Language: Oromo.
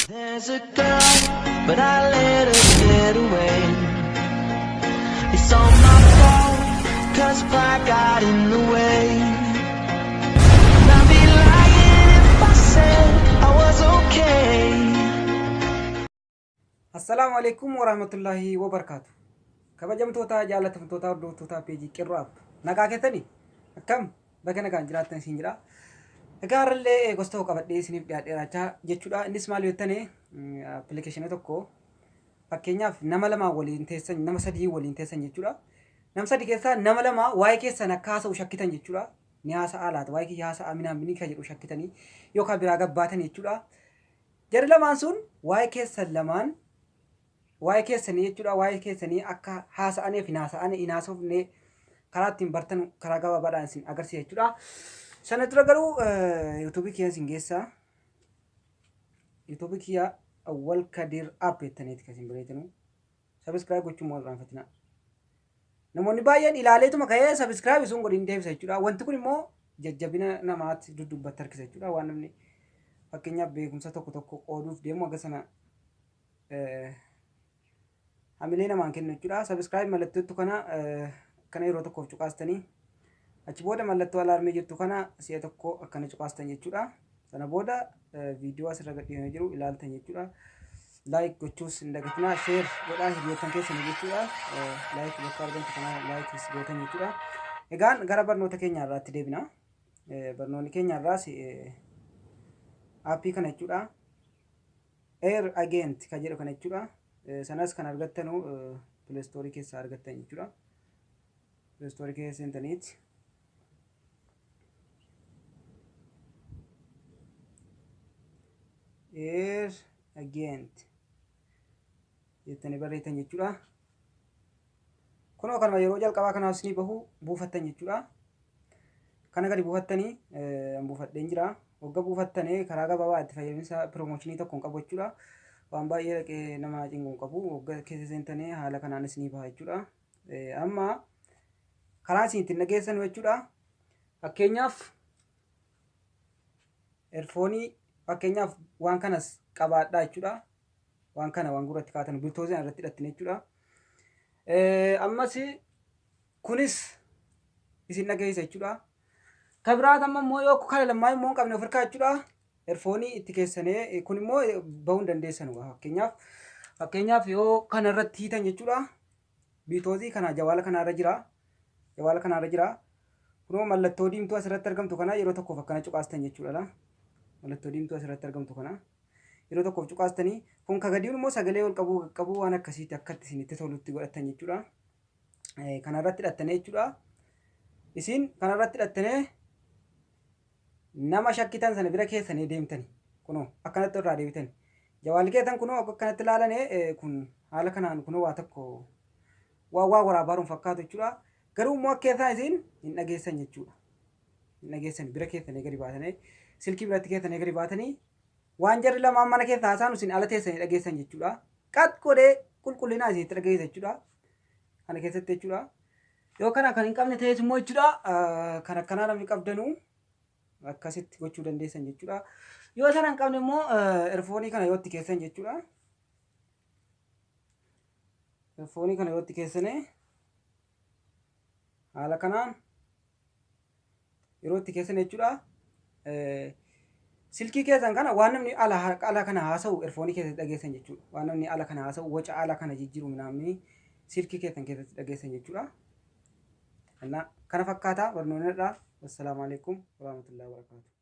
There's a girl, but I let her get away. It's all my fault, cause pride got in the way. And I'd be lying if I said I was okay. Assalamu alaikum warahmatullahi wabarakatuh. Kabajamtoota jaalatamtoota hordoftoota peejii qirroo app nagaa keessanii akkam bakka nagaan jiraattan isin jira. Egaarallee gosta qabadhee isiniif dhiyaadheerachaa jechuudha. Innis maal yottane appilikeeshinii tokko fakkeenyaaf nama lama waliin teessan nama sadii waliin teessan jechuudha. Nama sadii keessaa nama lama waa'ee keessan akka haasa'u shakkitan jechuudha. Ni haasa'aa laata waa'ee kiyya haasa'aa minaan minii kan jedhu shakkitanii yookaan biraa gabbaatan jechuudha. Jarri lamaan sun waa'ee keessan lamaan waa'ee keessanii jechuudha. Waa'ee keessanii akka haasa'aniif hin haasofne karaa ittiin bartan karaa gabaabaadhaan isin agarsiisa jechuudha. Sana dura garuu YouTube kiyya isin geessaa. YouTube kiyya awwal kadir app jettaniiti kan isin bareedanu. Subscribe gochuun moo irraanfatina. Namoonni baay'een ilaaleetuma ka'ee subscribe sun godhin deebisa jechuudha. Wanti kun immoo jajjabina namaatti duddubbatti harkisa jechuudha. Waan namni fakkeenyaaf beekumsa tokko qooduuf deemu akka sana hamilee namaan kennu jechuudha. Subscribe mallattootu kana yeroo tokkoof cuqaastanii achi booda mallattoo alaarmee jirtu kana si'a tokko akkana cuqaastan jechuudha. Sana booda viidiyoo asirra gadhiifamee jiru ilaaltan jechuudha. Like gochuus hin dagatinaa, share godhaa hiriyoottan keessan jechuudha. Like bakka argamtu kana like gootan jechuudha. Egaan gara barnoota keenya irraatti deebina. Barnoonni keenya irraas aappii kana jechuudha. Air Agent kan jedhu kana jechuudha. Sanas kan argattanu Play Store keessaa argattan jechuudha. Play Store keessa seentaniiti. Air Agent jettanii barreessan jechuudha. Kunoo kanuma yeroo jalqabaa kanaaf isinii bahu buufattan jechuudha. Kana gadi buufattanii buufadheen jira. Wagga buufattanii karaa gabaabaa itti fayyadamisa piroomooshinii tokkoon qabu jechuudha. Waan baay'ee dhaqee nama cinquun qabu wagga keessa seentanii haala kanaan isinii baha jechuudha. Amma karaa isin ittiin dhageessan jechuudha. Fakkeenyaaf eerfoonii fakkeenyaaf waan kanas qabaadhaa jechuudha. Waan kana waan gurratti kaatan biltoozin irratti hidhattin jechuudha. Ammas kunis isin dhageessa jechuudha. Kabiraat amma immoo yoo kana lamaa immoo hin qabne ofirkaa jechuudha. Eerfoonii itti keessanee kun immoo bahuu hin dandeessan. Fakkeenyaaf yoo kana irratti hiitan jechuudha. Biltoozii kana jawaala kanaarra jira. Jawaala kanaarra jira. Kunoo mallattoo diimtuu asirratti argamtu kana yeroo tokkoof akkana cuqaastan jechuudha. Mallattoo diimtuu asirratti argamtu kana yeroo tokkoof cuqaastanii kun kagadiin immoo sagalee ol qabu waan akkasiitti akkatti isin itti tolutti godhatan jechuudha. Kanarratti hidhattanii jechuudha. Isin kanarratti hidhattanii nama shakkitan sana bira keessanii deemtanii kunoo akkanatti irraa deebitan. Jawaalli keessan kunoo akkanatti ilaalanii kun haala kanaan kunoo waa tokko waa waraabaruun fakkaatu jechuudha. Garuu immoo akka keessaa isin hin dhageessan jechuudha. Hin dhageessan bira keessanii gadi baatanii silkii biratti keessanii gadi baatanii waan jarri lamaan mana keessa haasaan isin ala teessanii dhageessan jechuudha. Qat godhee qulqullinaa isinitti dhageessa jechuudha. Kana keessatti jechuudha. Yoo kana kan hin qabne ta'es immoo jechuudha. Kan akkanaa namni qabdanuu akkasitti gochuu dandeessan jechuudha. Yoo sana hin qabne immoo eerfoonii kana yoo itti keessan jechuudha. Eerfoonii kana yoo itti keessanii haala kanaan yeroo itti keessan jechuudha. Silkii keessan kana waan namni ala kana haasa'u eerfoonii keessatti dhageessan jechuudha. Waan namni ala kana haasa'u waca ala kana jijjiiru namni silkii keessan keessatti dhageessan jechuudha. Kana fakkaata barnoonni irraa. Wassalaamu alaikum warahmatullahi wabarakatuh.